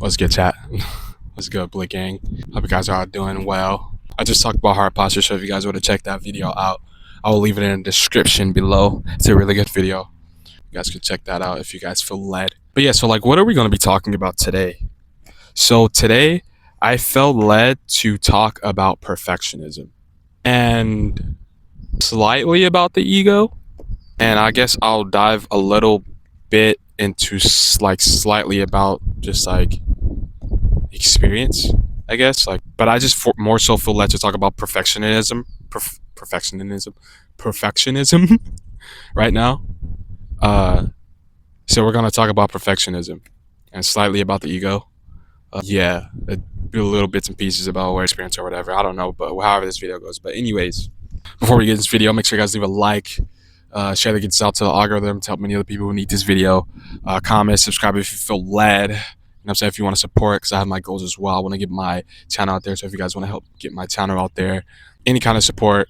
What's good, chat? What's good, Blick Gang? Hope you guys are all doing well. I just talked about heart posture, so if you guys want to check that video out, I will leave it in the description below. It's a really good video. You guys can check that out if you guys feel led. But yeah, so like, what are we going to be talking about today? So today, I felt led to talk about perfectionism and slightly about the ego. And I guess I'll dive a little bit into like slightly about just like experience, I guess. Like, but I just more so feel led to talk about perfectionism right now. Uh, so we're gonna talk about perfectionism and slightly about the ego. Yeah, do little bits and pieces about our experience or whatever. I don't know, but however this video goes. But anyways, before we get this video, make sure you guys leave a like. Share the gets out to the algorithm to help many other people who need this video. Comment, subscribe if you feel led. You know what I'm saying? If you want to support, because I have my goals as well. I want to get my channel out there. So if you guys want to help get my channel out there, any kind of support,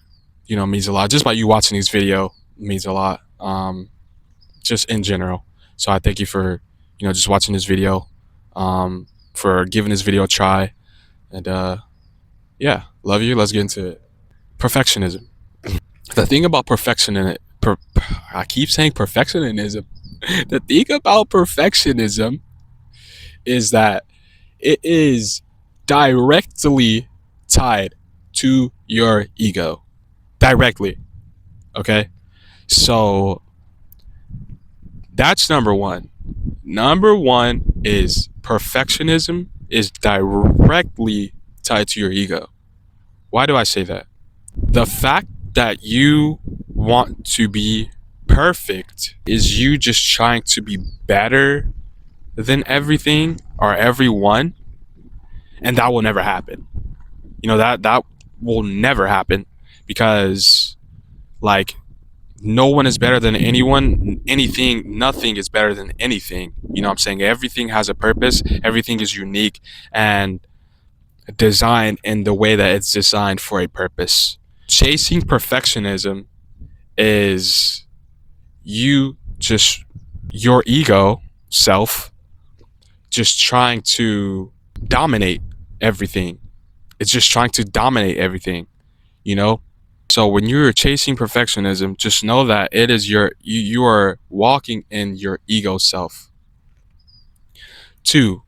means a lot. Just by you watching this video means a lot. Just in general. So I thank you for, just watching this video, for giving this video a try. And yeah, love you. Let's get into it. Perfectionism. The thing about I keep saying perfectionism. The thing about perfectionism is that it is directly tied to your ego. Directly. Okay? So that's number one. Number one is perfectionism is directly tied to your ego. Why do I say that? The fact that you want to be perfect is you just trying to be better than everything or everyone, and that will never happen. That will never happen, because like no one is better than anyone, anything, nothing is better than anything. You know what I'm saying? Everything has a purpose, everything is unique and designed in the way that it's designed for a purpose. Chasing perfectionism is your ego self just trying to dominate everything. It's just trying to dominate everything, So when you're chasing perfectionism, just know that it is you are walking in your ego self. Two,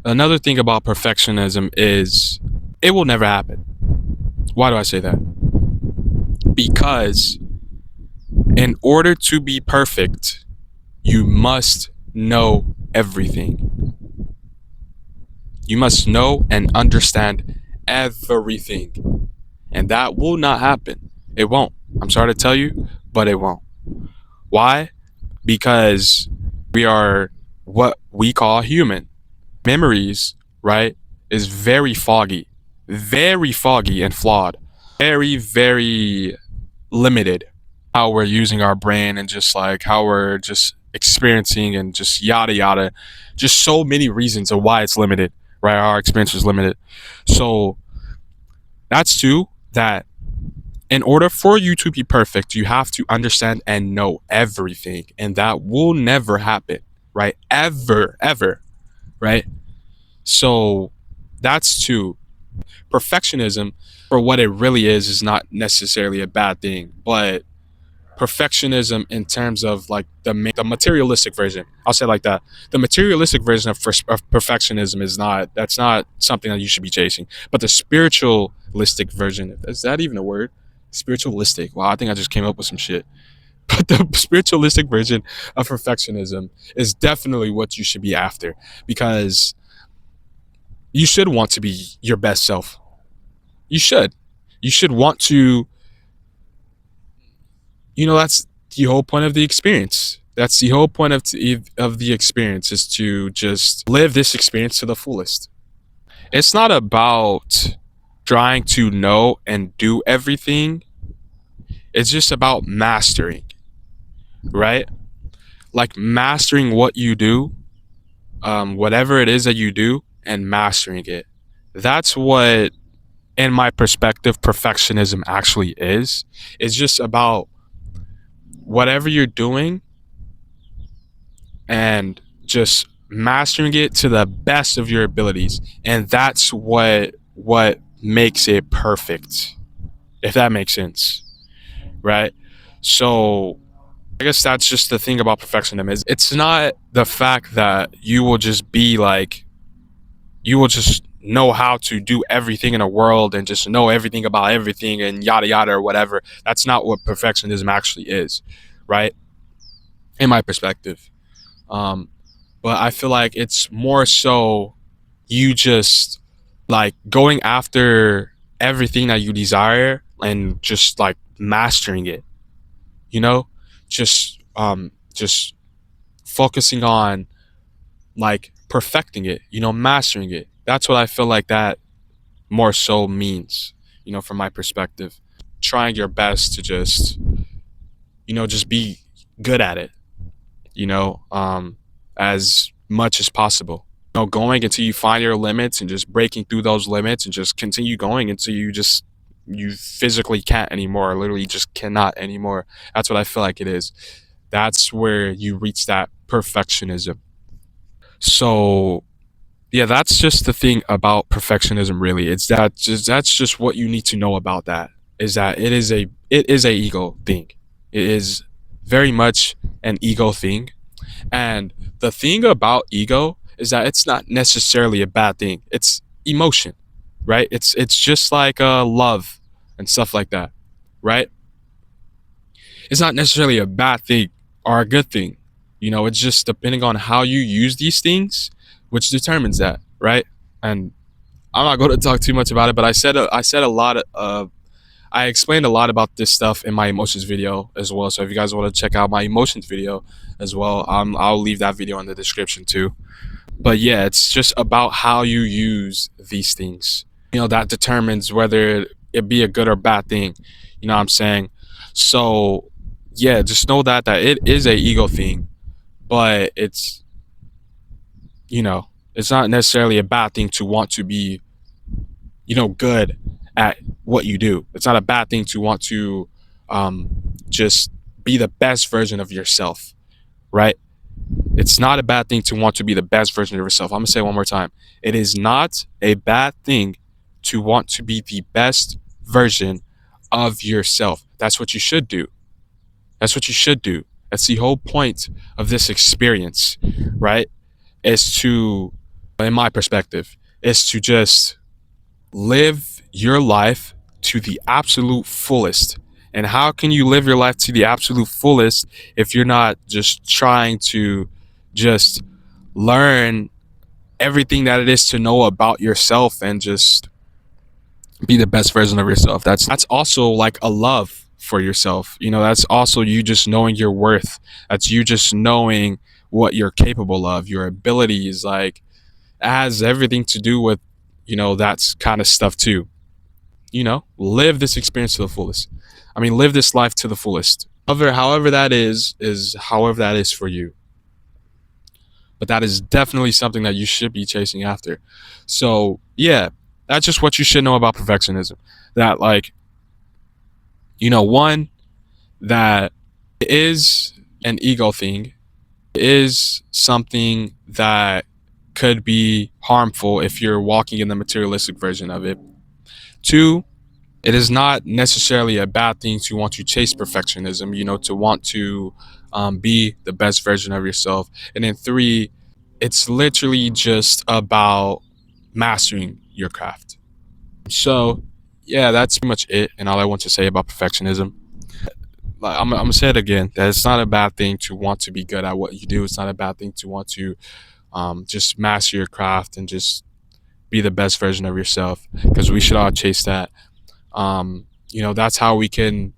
another thing about perfectionism is it will never happen. Why do I say that? Because in order to be perfect, you must know everything. You must know and understand everything. And that will not happen. It won't. I'm sorry to tell you, but it won't. Why? Because we are what we call human. Memories, right, is very foggy and flawed. Very, very limited. How we're using our brain and just like how we're just experiencing and just yada yada. Just so many reasons of why it's limited, right? Our experience is limited. So that's two, that in order for you to be perfect, you have to understand and know everything. And that will never happen, right? Ever, right? So that's two. Perfectionism, for what it really is not necessarily a bad thing, but perfectionism in terms of like the materialistic version, I'll say it like that. The materialistic version of perfectionism that's not something that you should be chasing. But the spiritualistic version, is that even a word? Spiritualistic. Wow, I think I just came up with some shit. But the spiritualistic version of perfectionism is definitely what you should be after, because you should want to be your best self. You should want to, that's the whole point of the experience. That's the whole point of the experience, is to just live this experience to the fullest. It's not about trying to know and do everything. It's just about mastering, right? Like mastering what you do, whatever it is that you do, and mastering it. That's what, in my perspective, perfectionism actually is. It's just about whatever you're doing and just mastering it to the best of your abilities, and that's what makes it perfect, if that makes sense, right? So I guess that's just the thing about perfectionism, is it's not the fact that you will just know how to do everything in a world and just know everything about everything and yada yada or whatever. That's not what perfectionism actually is, right? In my perspective. Um, but I feel like it's more so you just like going after everything that you desire and just like mastering it, you know? Just focusing on like perfecting it, mastering it. That's what I feel like that more so means, from my perspective. Trying your best to just be good at it, as much as possible. Going until you find your limits and just breaking through those limits and just continue going until you physically can't anymore, literally just cannot anymore. That's what I feel like it is. That's where you reach that perfectionism. So yeah, that's just the thing about perfectionism really. It's that's just what you need to know about that, is that it is a ego thing. It is very much an ego thing. And the thing about ego is that it's not necessarily a bad thing. It's emotion, right? It's just like love and stuff like that, right? It's not necessarily a bad thing or a good thing. It's just depending on how you use these things, which determines that, right? And I'm not going to talk too much about it, but I said a lot of I explained a lot about this stuff in my emotions video as well. So if you guys want to check out my emotions video as well, I'll leave that video in the description too. But yeah, it's just about how you use these things. That determines whether it be a good or bad thing. You know what I'm saying? So yeah, just know that it is a ego thing, but you know, it's not necessarily a bad thing to want to be, good at what you do. It's not a bad thing to want to um, just be the best version of yourself, right? It's not a bad thing to want to be the best version of yourself. I'm going to say it one more time. It is not a bad thing to want to be the best version of yourself. That's what you should do. That's what you should do. That's the whole point of this experience, right? Is to, in my perspective, is to just live your life to the absolute fullest. And how can you live your life to the absolute fullest if you're not just trying to just learn everything that it is to know about yourself and just be the best version of yourself? That's also like a love for yourself. That's also you just knowing your worth. That's you just knowing what you're capable of, your abilities. Like, it has everything to do with, that kind of stuff too. Live this experience to the fullest. I mean, live this life to the fullest. However that is however that is for you. But that is definitely something that you should be chasing after. So yeah, that's just what you should know about perfectionism. That, like, one, that it is an ego thing. It is something that could be harmful if you're walking in the materialistic version of it. Two, it is not necessarily a bad thing to want to chase perfectionism, to want to be the best version of yourself. And then three, it's literally just about mastering your craft. So, yeah, that's pretty much it. And all I want to say about perfectionism. Like, I'm going to say it again, that it's not a bad thing to want to be good at what you do. It's not a bad thing to want to just master your craft and just be the best version of yourself, because we should all chase that. That's how we can,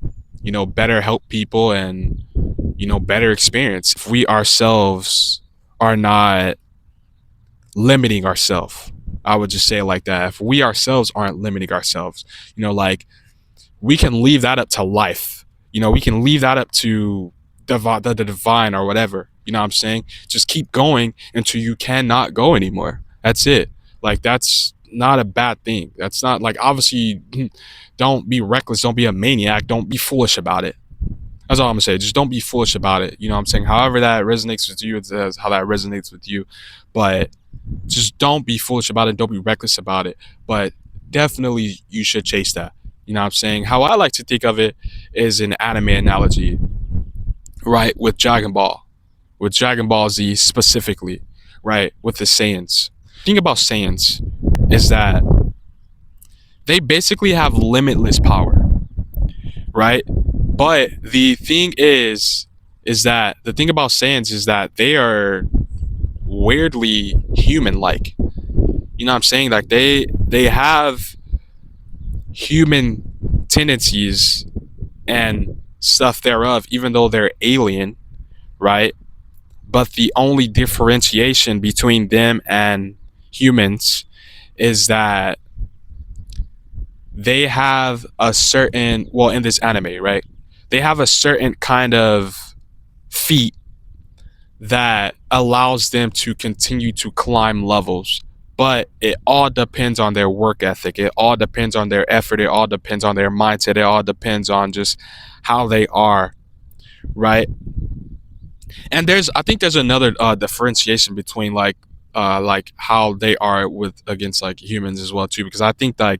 better help people and, better experience. If we ourselves are not limiting ourselves, I would just say it like that. If we ourselves aren't limiting ourselves, like, we can leave that up to life. We can leave that up to the divine or whatever. You know what I'm saying? Just keep going until you cannot go anymore. That's it. Like, that's not a bad thing. That's not, like, obviously, don't be reckless. Don't be a maniac. Don't be foolish about it. That's all I'm gonna say. Just don't be foolish about it. You know what I'm saying? However that resonates with you, it's how that resonates with you. But just don't be foolish about it. Don't be reckless about it. But definitely you should chase that. You know what I'm saying? How I like to think of it is an anime analogy, right? With Dragon Ball Z specifically, right? With the Saiyans. The thing about Saiyans is that they basically have limitless power, right? But the thing is that the thing about Saiyans is that they are weirdly human-like. You know what I'm saying? Like they have human tendencies and stuff thereof, even though they're alien, right? But the only differentiation between them and humans is that they have a certain, well, in this anime, right? They have a certain kind of feat that allows them to continue to climb levels. But it all depends on their work ethic. It all depends on their effort. It all depends on their mindset. It all depends on just how they are, right? And I think there's another differentiation between like how they are with against like humans as well too, because I think the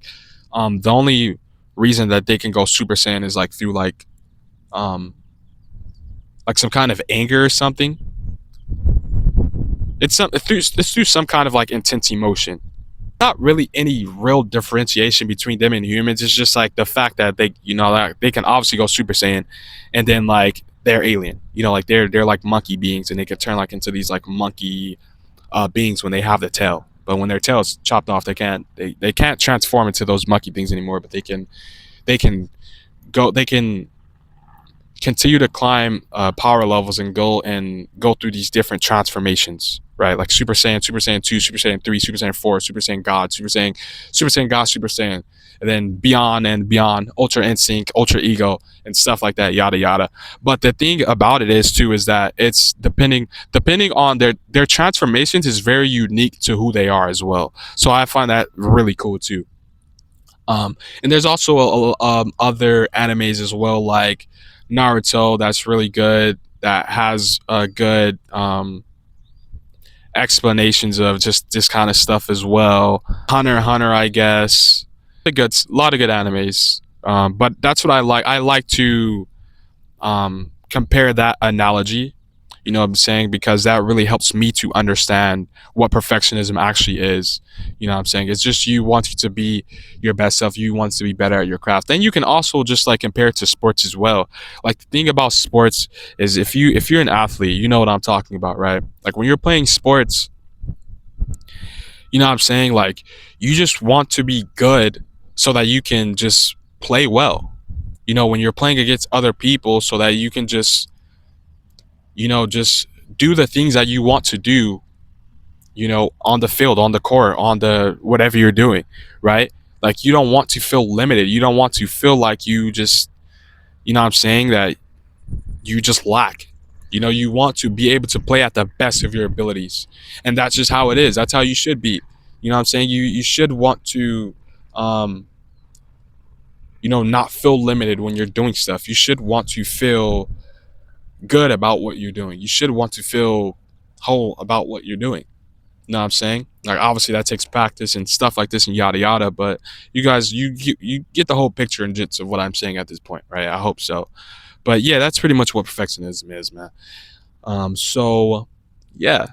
only reason that they can go Super Saiyan is um like some kind of anger or something. It's through some kind of like intense emotion. Not really any real differentiation between them and humans. It's just like the fact that like, they can obviously go Super Saiyan, and then like they're alien. Like they're like monkey beings, and they can turn like into these like monkey beings when they have the tail. But when their tail is chopped off, they can't transform into those monkey things anymore. But they can they can continue to climb power levels and go through these different transformations, right? Like Super Saiyan, Super Saiyan 2, Super Saiyan 3, Super Saiyan 4, Super Saiyan God, Super Saiyan God, Super Saiyan, and then beyond and beyond, Ultra Instinct, Ultra Ego, and stuff like that, yada yada. But the thing about it is that it's depending on their transformations is very unique to who they are as well. So I find that really cool too. And there's also other animes as well, like Naruto, that's really good. That has good explanations of just this kind of stuff as well. Hunter x Hunter, I guess. A lot of good animes. But that's what I like. I like to compare that analogy, you know what I'm saying? Because that really helps me to understand what perfectionism actually is. You know what I'm saying? It's just you wanting to be your best self. You want to be better at your craft. Then you can also just like compare it to sports as well. Like the thing about sports is if you're an athlete, you know what I'm talking about, right? Like when you're playing sports, you know what I'm saying? Like you just want to be good so that you can just play well. When you're playing against other people so that you can just do the things that you want to do, on the field, on the court, on the whatever you're doing, right? Like you don't want to feel limited. You don't want to feel like you just, what I'm saying, that you just lack. You want to be able to play at the best of your abilities. And that's just how it is. That's how you should be. What I'm saying? You should want to not feel limited when you're doing stuff. You should want to feel good about what you're doing. You should want to feel whole about what you're doing. You know what I'm saying? Like obviously that takes practice and stuff like this and yada yada, but you guys you get the whole picture and gist of what I'm saying at this point, right? I hope so. But yeah, that's pretty much what perfectionism is, man. So yeah.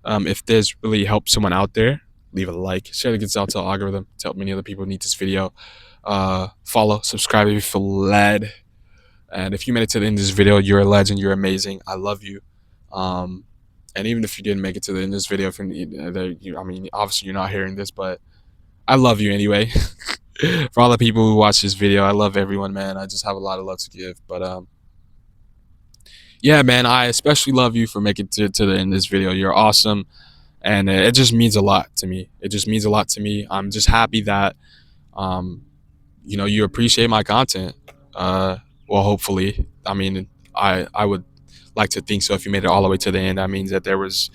If this really helps someone out there, leave a like, share the gets out to the algorithm to help many other people need this video. Follow, subscribe if you feel led. And if you made it to the end of this video, you're a legend. You're amazing. I love you. And even if you didn't make it to the end of this video, I mean, obviously you're not hearing this, but I love you anyway. For all the people who watch this video, I love everyone, man. I just have a lot of love to give. But yeah, man, I especially love you for making it to the end of this video. You're awesome, and it just means a lot to me. It just means a lot to me. I'm just happy that um, you appreciate my content. Well, hopefully. I mean, I would like to think so. If you made it all the way to the end, that means that there was,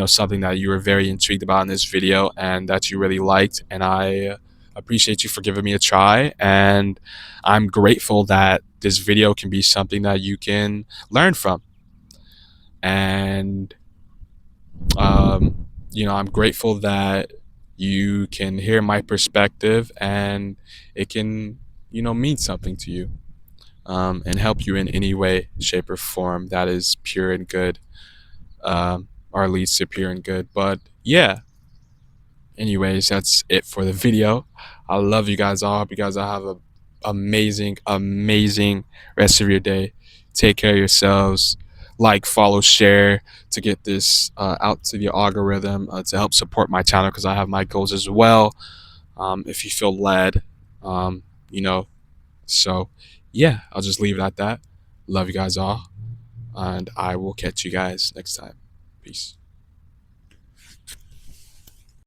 something that you were very intrigued about in this video and that you really liked. And I appreciate you for giving me a try, and I'm grateful that this video can be something that you can learn from. And I'm grateful that you can hear my perspective and it can, mean something to you, and help you in any way, shape, or form that is pure and good, or leads to pure and good. But yeah, anyways, that's it for the video. I love you guys all. Hope you guys all have a amazing, amazing rest of your day. Take care of yourselves. Like, follow, share to get this out to the algorithm, to help support my channel because I have my goals as well. If you feel led, um, you know. So, yeah, I'll just leave it at that. Love you guys all, and I will catch you guys next time. Peace.